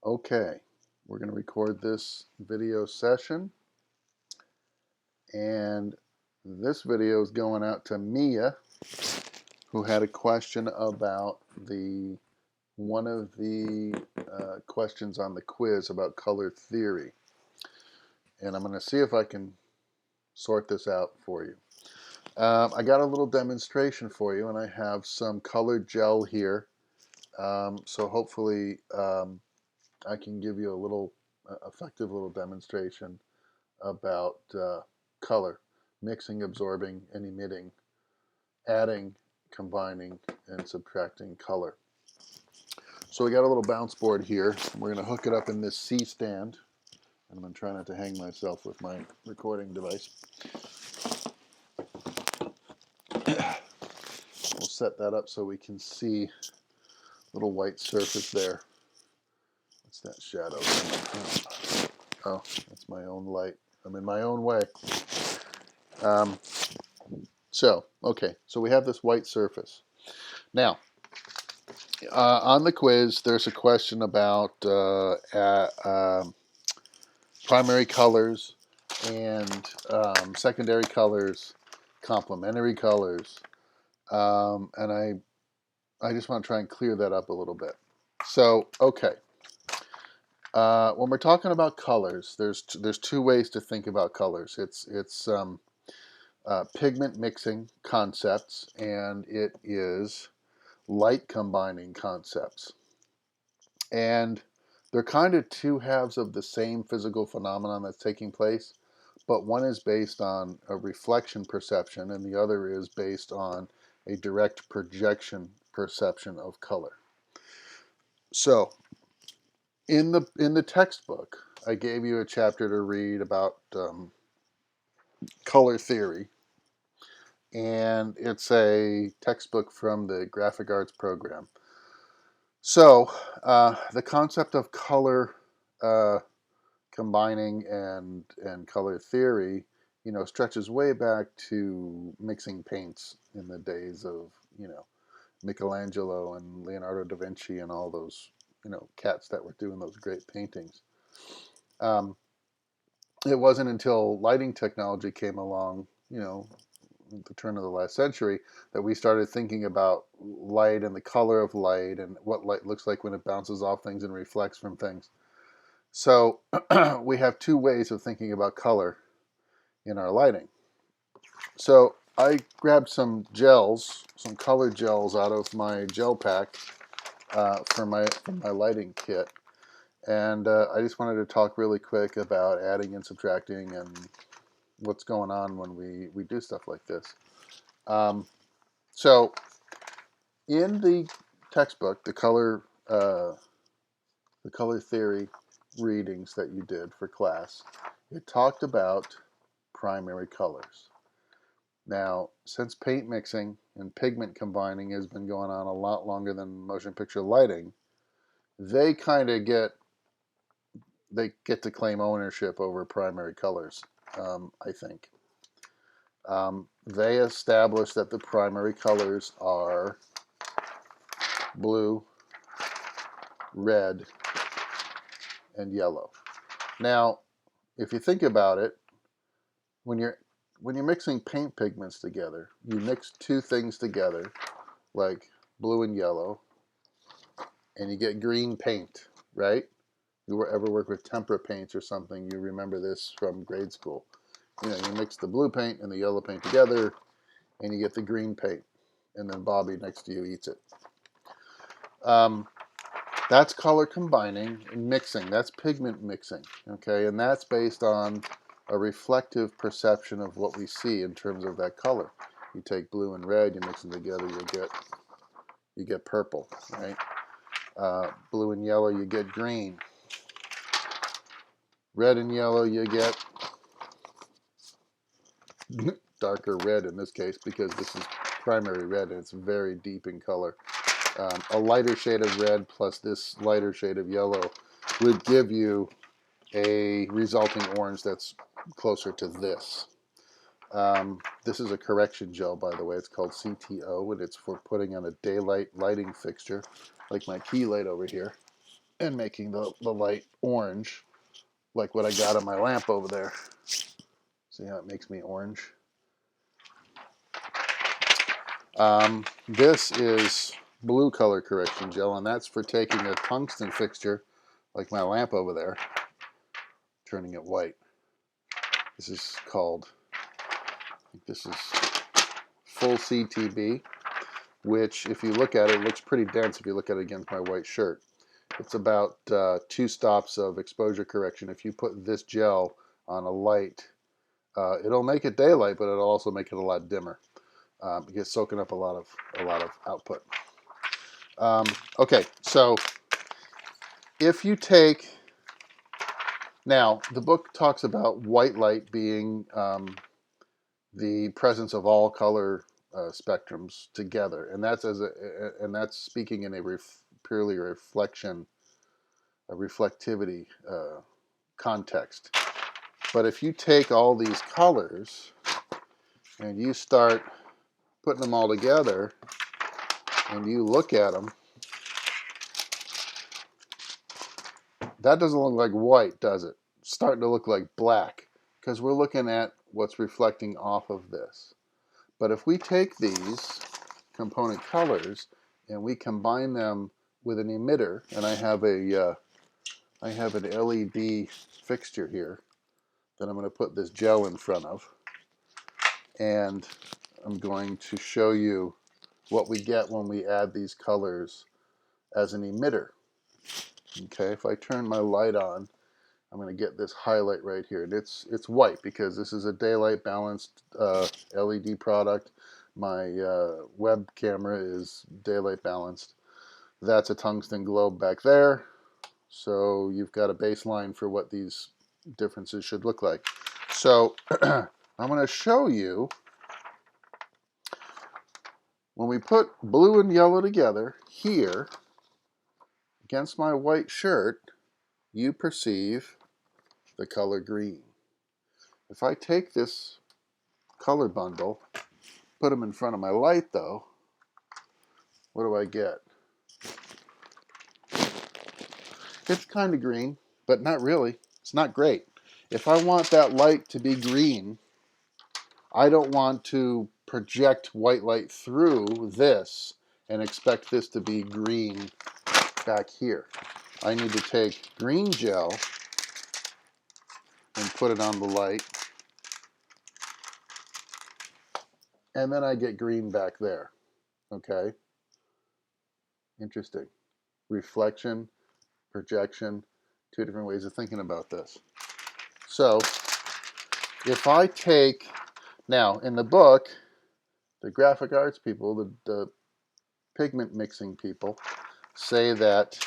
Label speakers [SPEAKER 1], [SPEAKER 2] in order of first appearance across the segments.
[SPEAKER 1] Okay, we're going to record this video session, and this video is going out to Mia, who had a question about one of the questions on the quiz about color theory, and I'm going to see if I can sort this out for you. I got a little demonstration for you, and I have some colored gel here, so hopefully I can give you a little effective little demonstration about color, mixing, absorbing, and emitting, adding, combining, and subtracting color. So we got a little bounce board here. We're going to hook it up in this C stand, and I'm going to try not to hang myself with my recording device. We'll set that up so we can see a little white surface there. What's that shadow? Oh, that's my own light. I'm in my own way. Okay, so we have this white surface. Now, on the quiz, there's a question about primary colors and secondary colors, complementary colors, and I just want to try and clear that up a little bit. So, okay, when we're talking about colors, there's two ways to think about colors. It's pigment mixing concepts, and it is light combining concepts. And they're kind of two halves of the same physical phenomenon that's taking place, but one is based on a reflection perception and the other is based on a direct projection perception of color. So in the textbook, I gave you a chapter to read about color theory, and it's a textbook from the graphic arts program. So the concept of color combining and color theory, stretches way back to mixing paints in the days of, Michelangelo and Leonardo da Vinci and all those, cats that were doing those great paintings. It wasn't until lighting technology came along, at the turn of the last century, that we started thinking about light and the color of light and what light looks like when it bounces off things and reflects from things. So we have two ways of thinking about color in our lighting. So I grabbed some gels, some color gels out of my gel pack for my lighting kit. And I just wanted to talk really quick about adding and subtracting and what's going on when we do stuff like this. So in the textbook, the color theory readings that you did for class, it talked about primary colors. Now, since paint mixing and pigment combining has been going on a lot longer than motion picture lighting, they kind of get to claim ownership over primary colors, I think. They established that the primary colors are blue, red, and yellow. Now, if you think about it, when you're mixing paint pigments together, you mix two things together, like blue and yellow, and you get green paint, right? You ever work with tempera paints or something, you remember this from grade school. You mix the blue paint and the yellow paint together, and you get the green paint, and then Bobby next to you eats it. That's color combining and mixing. That's pigment mixing, okay? And that's based on a reflective perception of what we see in terms of that color. You take blue and red, you mix them together, you get purple, right? Blue and yellow, you get green. Red and yellow, you get darker red in this case, because this is primary red and it's very deep in color. A lighter shade of red plus this lighter shade of yellow would give you a resulting orange that's closer to this. This is a correction gel, by the way. It's called CTO, and it's for putting on a daylight lighting fixture, like my key light over here. and making the light orange, like what I got on my lamp over there. See how it makes me orange? This is blue color correction gel, and that's for taking a tungsten fixture, like my lamp over there, turning it white. This is called, I think this is full CTB, which if you look at it, looks pretty dense if you look at it against my white shirt. It's about 2 stops of exposure correction. If you put this gel on a light, it'll make it daylight, but it'll also make it a lot dimmer. Because soaking up a lot of output. Okay, so if you take, now the book talks about white light being the presence of all color spectrums together, and that's that's speaking in a purely reflection, a reflectivity context. But if you take all these colors and you start putting them all together and you look at them, that doesn't look like white, does it? It's starting to look like black, because we're looking at what's reflecting off of this. But if we take these component colors and we combine them with an emitter, and I have an LED fixture here that I'm going to put this gel in front of, and I'm going to show you what we get when we add these colors as an emitter. Okay, if I turn my light on, I'm going to get this highlight right here, and it's white because this is a daylight balanced LED product. My web camera is daylight balanced. That's a tungsten globe back there, so you've got a baseline for what these differences should look like. So I'm going to show you, when we put blue and yellow together here against my white shirt, you perceive the color green. If I take this color bundle, put them in front of my light though, what do I get? It's kind of green, but not really. It's not great. If I want that light to be green, I don't want to project white light through this and expect this to be green back here. I need to take green gel and put it on the light, and then I get green back there. Okay? Interesting. Reflection, projection, 2 different ways of thinking about this. So if I take, now in the book, the graphic arts people, the pigment mixing people, say that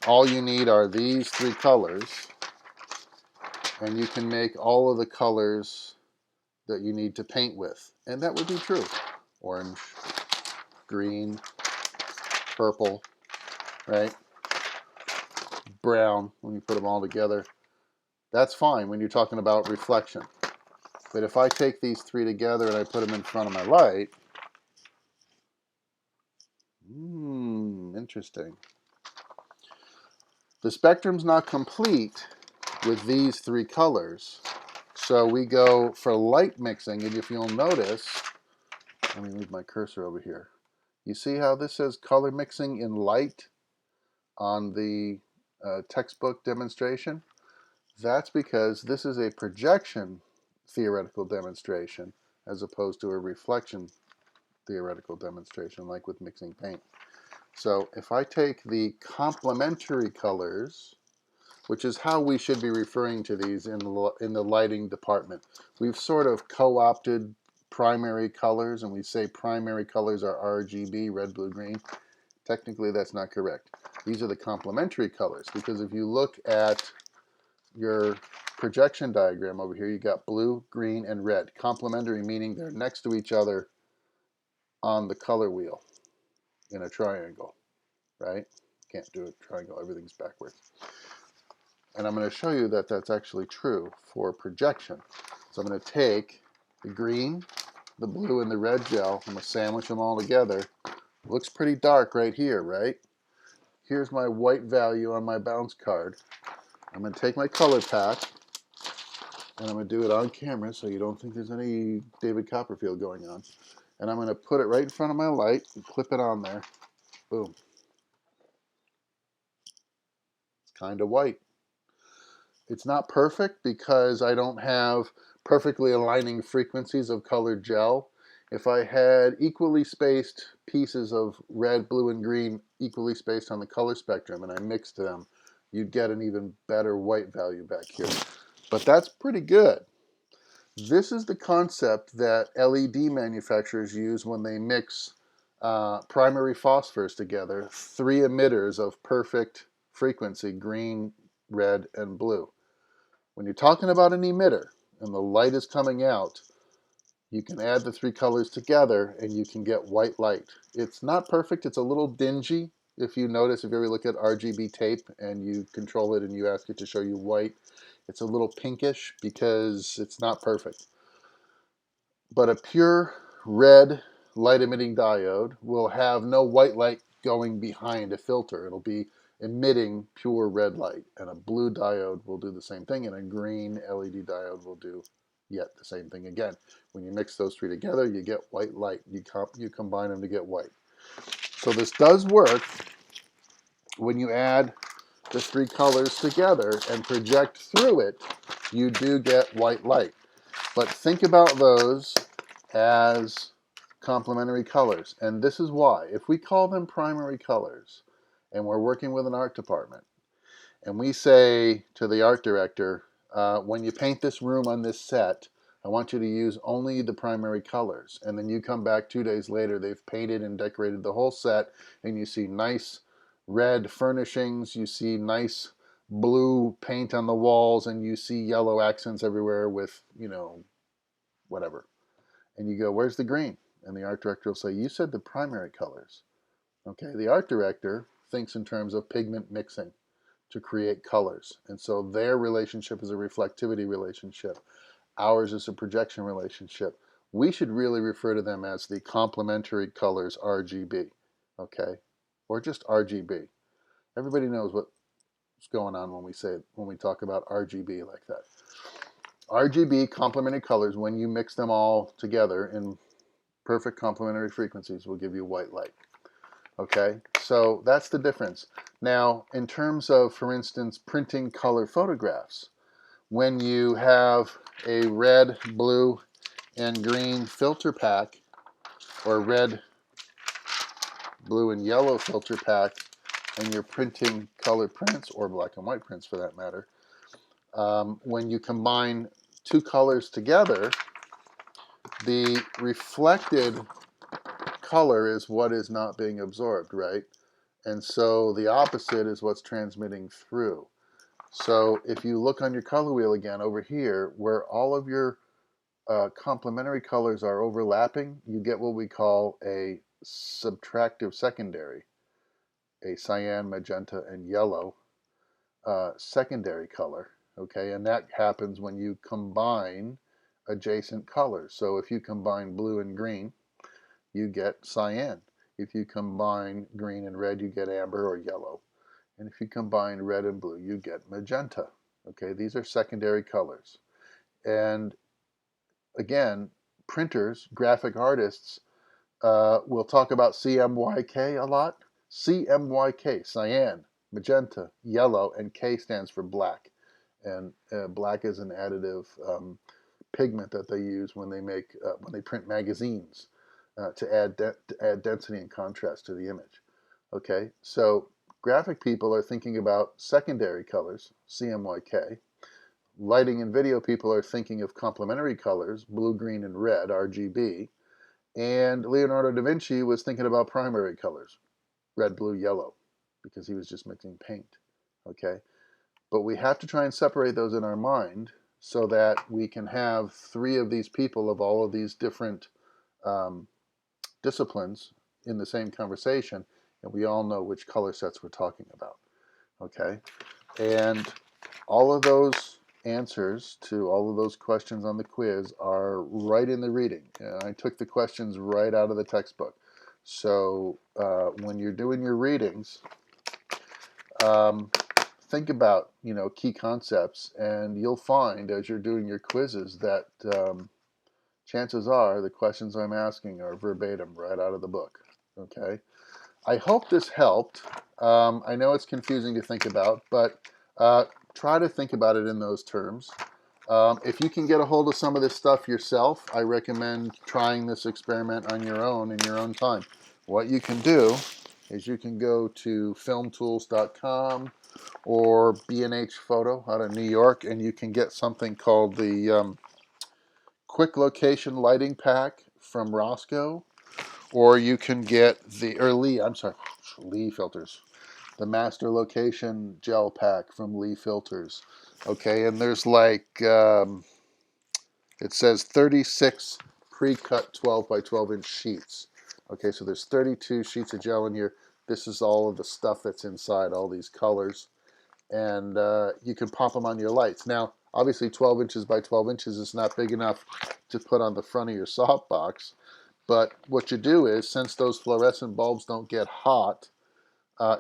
[SPEAKER 1] all you need are these 3 colors, and you can make all of the colors that you need to paint with. And that would be true. Orange, green, purple, right? Brown, when you put them all together. That's fine when you're talking about reflection. But if I take these 3 together and I put them in front of my light, interesting. The spectrum's not complete with these 3 colors. So we go for light mixing, and if you'll notice, let me move my cursor over here. You see how this says color mixing in light on the textbook demonstration? That's because this is a projection theoretical demonstration as opposed to a reflection theoretical demonstration like with mixing paint. So if I take the complementary colors, which is how we should be referring to these in the lighting department. We've sort of co-opted primary colors, and we say primary colors are RGB, red, blue, green. Technically, that's not correct. These are the complementary colors, because if you look at your projection diagram over here, you got blue, green, and red. Complementary meaning they're next to each other on the color wheel in a triangle, right? Can't do a triangle, everything's backwards. And I'm going to show you that that's actually true for projection. So I'm going to take the green, the blue, and the red gel. I'm going to sandwich them all together. Looks pretty dark right here, right? here's my white value on my bounce card. I'm going to take my color pack, and I'm going to do it on camera so you don't think there's any David Copperfield going on. And I'm going to put it right in front of my light and clip it on there. Boom. It's kind of white. It's not perfect because I don't have perfectly aligning frequencies of colored gel. If I had equally spaced pieces of red, blue, and green equally spaced on the color spectrum and I mixed them, you'd get an even better white value back here. But that's pretty good. This is the concept that LED manufacturers use when they mix primary phosphors together, 3 emitters of perfect frequency, green, red, and blue. When you're talking about an emitter and the light is coming out, you can add the 3 colors together and you can get white light. It's not perfect, it's a little dingy. If you notice, if you ever look at RGB tape and you control it and you ask it to show you white, it's a little pinkish because it's not perfect. But a pure red light emitting diode will have no white light going behind a filter. It'll be emitting pure red light, and a blue diode will do the same thing, and a green LED diode will do yet the same thing again. When you mix those 3 together, you get white light. You combine them to get white. So this does work when you add the 3 colors together and project through it, you do get white light. But think about those as complementary colors. And this is why. If we call them primary colors and we're working with an art department and we say to the art director, when you paint this room on this set, I want you to use only the primary colors. And then you come back 2 days later, they've painted and decorated the whole set and you see nice red furnishings, you see nice blue paint on the walls, and you see yellow accents everywhere with, you know, whatever. And you go, where's the green? And the art director will say, you said the primary colors. Okay, the art director thinks in terms of pigment mixing to create colors. And so their relationship is a reflectivity relationship. Ours is a projection relationship. We should really refer to them as the Complementary Colors Rgb, okay? Or just RGB. Everybody knows what's going on when we talk about RGB like that. RGB, complementary colors, when you mix them all together in perfect complementary frequencies, will give you white light. Okay, so that's the difference. Now, in terms of, for instance, printing color photographs, when you have a red, blue, and green filter pack, or red, blue, and yellow filter pack, and you're printing color prints, or black and white prints for that matter, when you combine 2 colors together, the reflected color is what is not being absorbed, right? And so the opposite is what's transmitting through. So if you look on your color wheel again over here, where all of your complementary colors are overlapping, you get what we call a subtractive secondary, a cyan, magenta, and yellow secondary color. Okay, and that happens when you combine adjacent colors. So if you combine blue and green, you get cyan. If you combine green and red, you get amber or yellow. And if you combine red and blue, you get magenta. Okay, these are secondary colors. And again, printers, graphic artists, will talk about CMYK a lot. CMYK, cyan, magenta, yellow, and K stands for black. And black is an additive pigment that they use when they print magazines to add density and contrast to the image. Okay, so graphic people are thinking about secondary colors, CMYK. Lighting and video people are thinking of complementary colors, blue, green, and red, RGB. And Leonardo da Vinci was thinking about primary colors, red, blue, yellow, because he was just mixing paint. Okay, but we have to try and separate those in our mind so that we can have 3 of these people of all of these different disciplines in the same conversation, and we all know which color sets we're talking about. Okay, and all of those answers to all of those questions on the quiz are right in the reading. I took the questions right out of the textbook. So when you're doing your readings, think about, key concepts, and you'll find as you're doing your quizzes that chances are the questions I'm asking are verbatim right out of the book. Okay. I hope this helped. I know it's confusing to think about, but try to think about it in those terms. If you can get a hold of some of this stuff yourself, I recommend trying this experiment on your own in your own time. What you can do is you can go to filmtools.com or B&H Photo out of New York, and you can get something called the Quick Location Lighting Pack from Roscoe, or you can get Lee Filters, the Master Location Gel Pack from Lee Filters. Okay, and there's like, it says 36 pre-cut 12 by 12 inch sheets. Okay, so there's 32 sheets of gel in here. This is all of the stuff that's inside, all these colors. And you can pop them on your lights. Now, obviously 12 inches by 12 inches is not big enough to put on the front of your softbox. But what you do is, since those fluorescent bulbs don't get hot,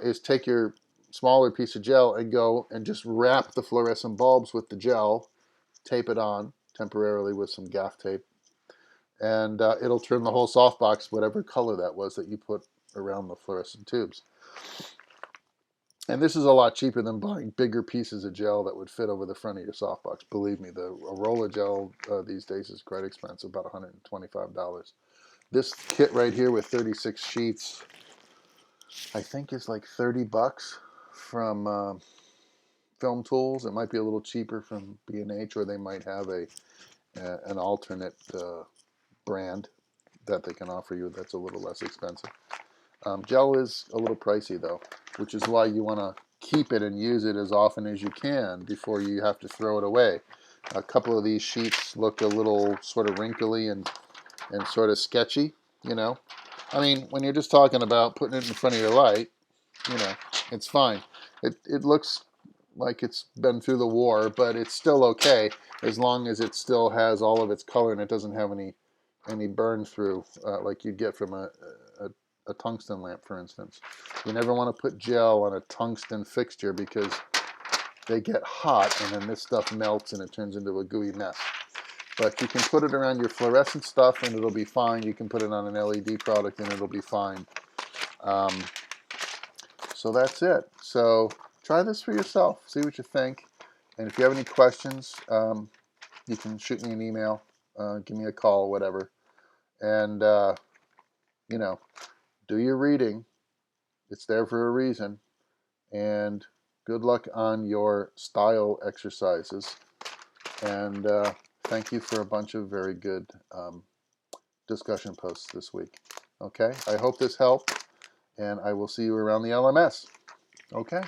[SPEAKER 1] is take your smaller piece of gel and go and just wrap the fluorescent bulbs with the gel, tape it on temporarily with some gaff tape, and it'll turn the whole softbox whatever color that was that you put around the fluorescent tubes. And this is a lot cheaper than buying bigger pieces of gel that would fit over the front of your softbox. Believe me, a roll of gel these days is quite expensive, about $125. This kit right here with 36 sheets, I think is like 30 bucks from Film Tools. It might be a little cheaper from B&H, or they might have an alternate brand that they can offer you that's a little less expensive. Gel is a little pricey though, which is why you want to keep it and use it as often as you can before you have to throw it away. A couple of these sheets look a little sort of wrinkly and sort of sketchy, I mean, when you're just talking about putting it in front of your light, it's fine. It looks like it's been through the war, but it's still okay as long as it still has all of its color and it doesn't have any burn through like you'd get from a tungsten lamp, for instance. You never want to put gel on a tungsten fixture because they get hot and then this stuff melts and it turns into a gooey mess. But you can put it around your fluorescent stuff and it'll be fine. You can put it on an LED product and it'll be fine. So that's it. So try this for yourself. See what you think. And if you have any questions, you can shoot me an email, give me a call, whatever. And, do your reading. It's there for a reason. And good luck on your style exercises. And thank you for a bunch of very good discussion posts this week. Okay, I hope this helped, and I will see you around the LMS. Okay.